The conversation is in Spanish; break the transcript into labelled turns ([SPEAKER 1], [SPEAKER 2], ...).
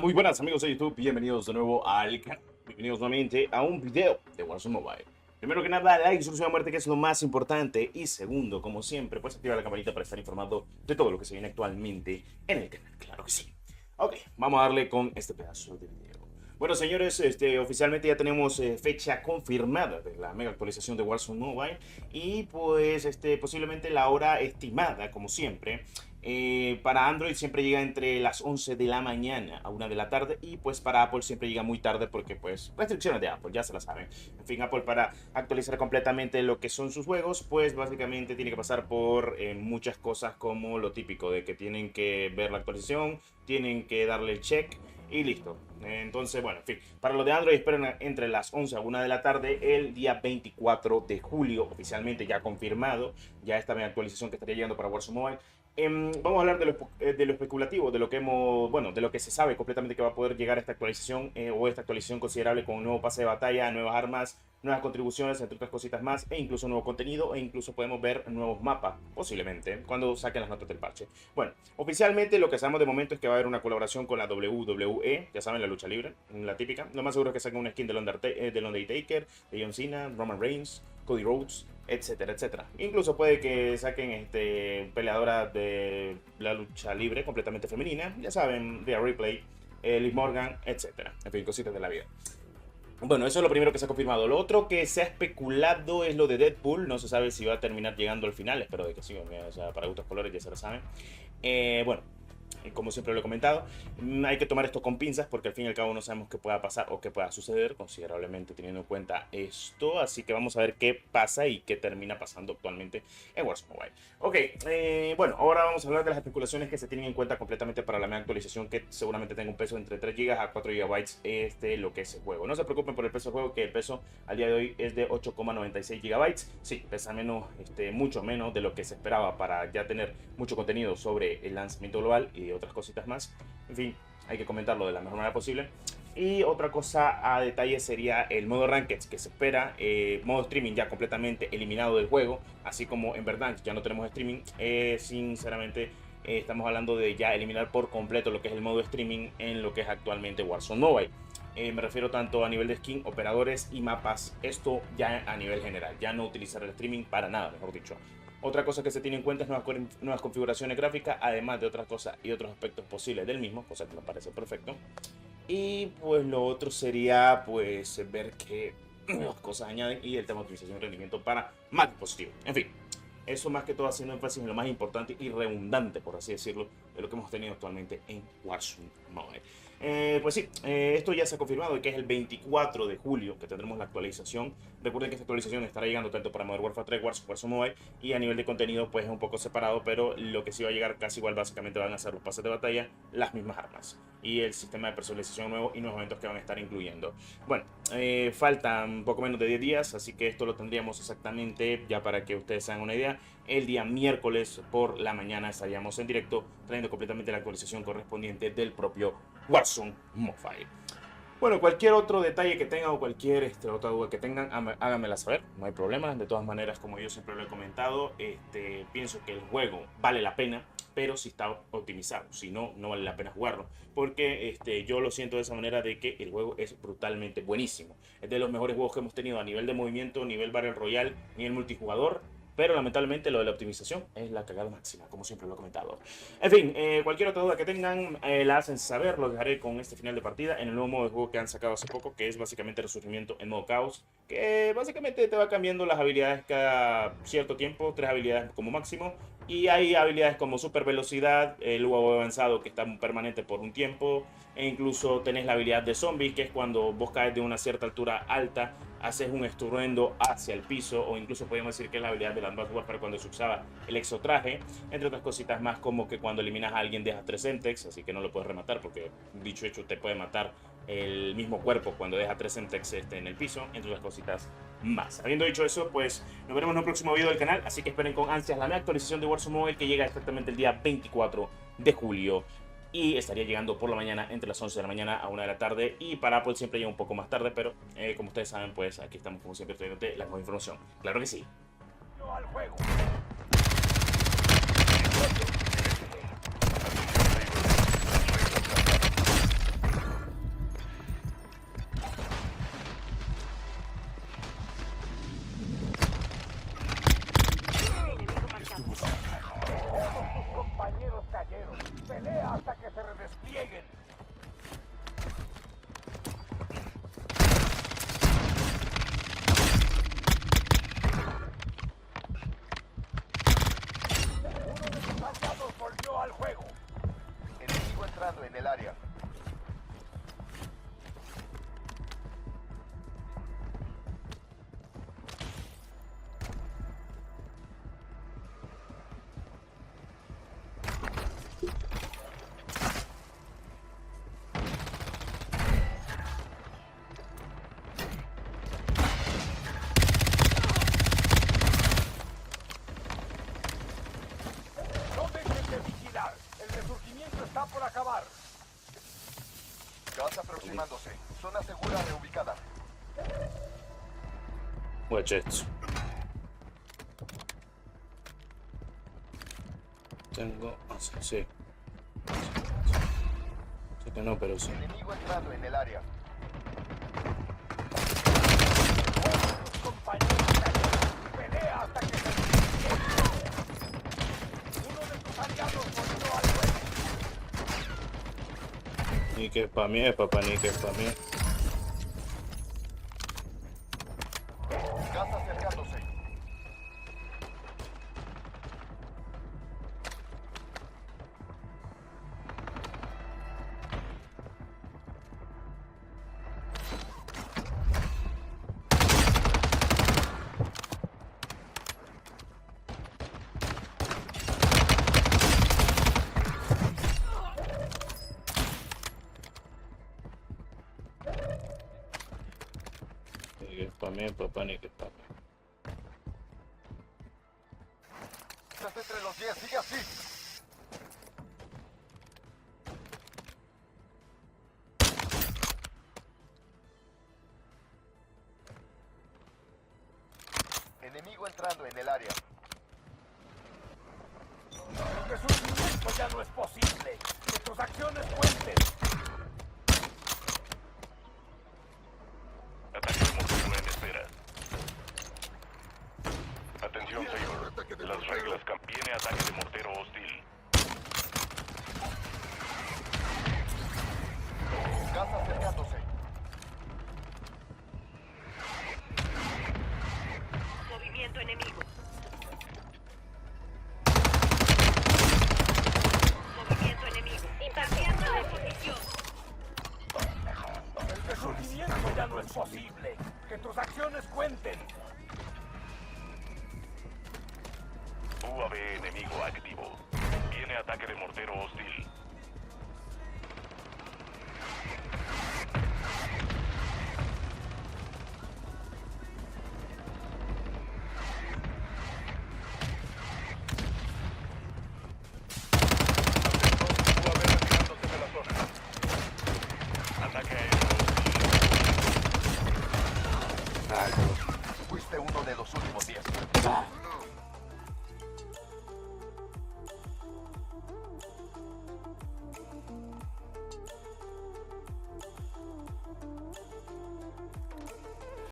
[SPEAKER 1] Muy buenas amigos de YouTube, bienvenidos de nuevo al canal. Bienvenidos nuevamente a un video de Warzone Mobile. Primero que nada, like, suscripción a muerte, que es lo más importante. Y segundo, como siempre, pues activar la campanita para estar informado de todo lo que se viene actualmente en el canal. Claro que sí. Ok, vamos a darle con este pedazo de video. Bueno señores, oficialmente ya tenemos fecha confirmada de la mega actualización de Warzone Mobile. Y pues posiblemente la hora estimada, como siempre. Para Android siempre llega entre las 11 de la mañana a 1 de la tarde, y pues para Apple siempre llega muy tarde porque pues restricciones de Apple, ya se la saben. En fin, Apple para actualizar completamente lo que son sus juegos, pues básicamente tiene que pasar por muchas cosas, como lo típico de que tienen que ver la actualización, tienen que darle el check y listo. Entonces, bueno, en fin, para los de Android esperen entre las 11 a 1 de la tarde el día 24 de julio, oficialmente ya confirmado, ya esta actualización que estaría llegando para Warzone Mobile. Vamos a hablar de lo especulativo, de lo que de lo que se sabe completamente que va a poder llegar esta actualización, o esta actualización considerable, con un nuevo pase de batalla, nuevas armas, nuevas contribuciones, entre otras cositas más, e incluso nuevo contenido, e incluso podemos ver nuevos mapas, posiblemente, cuando saquen las notas del parche. Bueno, oficialmente lo que sabemos de momento es que va a haber una colaboración con la WWE, ya saben, la lucha libre, la típica. Lo más seguro es que saquen una skin del Undertaker, de John Cena, Roman Reigns, Cody Rhodes, etcétera, etcétera. Incluso puede que saquen peleadoras de la lucha libre completamente femenina, ya saben, Rhea Ripley, Liv Morgan, etcétera. En fin, cositas de la vida. Bueno, eso es lo primero que se ha confirmado. Lo otro que se ha especulado es lo de Deadpool. No se sabe si va a terminar llegando al final. Espero de que sí, o sea, para gustos colores ya se lo saben. Bueno, como siempre lo he comentado, hay que tomar esto con pinzas, porque al fin y al cabo no sabemos qué pueda pasar o qué pueda suceder, considerablemente teniendo en cuenta esto. Así que vamos a ver qué pasa y qué termina pasando actualmente en Warzone Mobile. Ok, bueno, ahora vamos a hablar de las especulaciones que se tienen en cuenta completamente para la mega actualización, que seguramente tenga un peso entre 3 GB a 4 GB lo que es el juego. No se preocupen por el peso del juego, que el peso al día de hoy es de 8,96 GB. Sí, pesa menos, mucho menos de lo que se esperaba, para ya tener mucho contenido sobre el lanzamiento global y otras cositas más. En fin, hay que comentarlo de la mejor manera posible. Y otra cosa a detalle sería el modo Ranked, que se espera, modo streaming ya completamente eliminado del juego, así como en verdad ya no tenemos streaming. Sinceramente, estamos hablando de ya eliminar por completo lo que es el modo streaming en lo que es actualmente Warzone Mobile. Me refiero tanto a nivel de skin, operadores y mapas, esto ya a nivel general, ya no utilizar el streaming para nada, mejor dicho. Otra cosa que se tiene en cuenta es nuevas configuraciones gráficas, además de otras cosas y otros aspectos posibles del mismo, cosa que me parece perfecto. Y pues lo otro sería pues ver qué cosas añaden, y el tema de optimización y rendimiento para más dispositivos. En fin, eso más que todo haciendo énfasis en lo más importante y redundante, por así decirlo, de lo que hemos tenido actualmente en Warzone Mobile. Pues sí, esto ya se ha confirmado, que es el 24 de julio que tendremos la actualización. Recuerden que esta actualización estará llegando tanto para Modern Warfare 3, Warzone Mobile, y a nivel de contenido pues es un poco separado, pero lo que sí va a llegar casi igual básicamente van a ser los pases de batalla, las mismas armas y el sistema de personalización nuevo y nuevos eventos que van a estar incluyendo. Bueno, faltan poco menos de 10 días, así que esto lo tendríamos exactamente, ya para que ustedes se hagan una idea, el día miércoles por la mañana estaríamos en directo trayendo completamente la actualización correspondiente del propio Warzone Mobile. Bueno, cualquier otro detalle que tengan o cualquier otra duda que tengan, háganmela saber, no hay problema. De todas maneras, como yo siempre lo he comentado, pienso que el juego vale la pena, pero si está optimizado. Si no, no vale la pena jugarlo, porque yo lo siento de esa manera, de que el juego es brutalmente buenísimo. Es de los mejores juegos que hemos tenido a nivel de movimiento, nivel Battle Royale, nivel multijugador. Pero lamentablemente lo de la optimización es la cagada máxima, como siempre lo he comentado. En fin, cualquier otra duda que tengan, la hacen saber. Lo dejaré con este final de partida en el nuevo modo de juego que han sacado hace poco, que es básicamente resurgimiento en modo caos, que básicamente te va cambiando las habilidades cada cierto tiempo, 3 habilidades como máximo. Y hay habilidades como super velocidad, el UAV avanzado, que está permanente por un tiempo, e incluso tenés la habilidad de zombies, que es cuando vos caes de una cierta altura alta, haces un estruendo hacia el piso, o incluso podemos decir que es la habilidad de la Advanced Warfare cuando se usaba el exotraje, entre otras cositas más, como que cuando eliminas a alguien deja 3 Semtex, así que no lo puedes rematar, porque dicho hecho te puede matar el mismo cuerpo cuando deja 3 Semtex en el piso, entre otras cositas más. Habiendo dicho eso, pues nos veremos en un próximo video del canal, así que esperen con ansias la nueva actualización de Warzone Mobile, que llega exactamente el día 24 de julio. Y estaría llegando por la mañana, entre las 11 de la mañana a 1 de la tarde. Y para Apple siempre llega un poco más tarde, pero como ustedes saben, pues aquí estamos como siempre trayéndote la mejor información. Claro que sí.
[SPEAKER 2] Al juego. aproximándose. Zona segura reubicada.
[SPEAKER 1] Watch esto. Tengo... Ah, sí, sí. Sé que no, pero sí.
[SPEAKER 2] Enemigo entrando en el área.
[SPEAKER 3] Compañeros, pelea hasta que se uno de tus aliados volvió al duelo.
[SPEAKER 1] Ni que es pa' mí, papá, ni que es pa' mí.
[SPEAKER 2] Gas acercándose.
[SPEAKER 1] Ni que es pa' mí, papá, ni que es pa' mí.
[SPEAKER 2] Estás entre los 10, sigue así. Enemigo entrando en el área.
[SPEAKER 3] El resurgimiento ya no es posible. Que tus acciones cuenten.
[SPEAKER 4] Ataque de mortero en espera. Atención, señor. Las reglas cambian. Viene ataque de mortero hostil.
[SPEAKER 2] Gas acercándose.
[SPEAKER 5] Movimiento enemigo. Movimiento enemigo. Impartiendo de posición.
[SPEAKER 3] El resurgimiento ya no es posible. Que tus acciones cuenten.
[SPEAKER 4] UAV enemigo activo. Viene ataque de mortero hostil. UAV retirándose de la zona. Ataque aéreo hostil.
[SPEAKER 2] Fuiste uno de los últimos 10.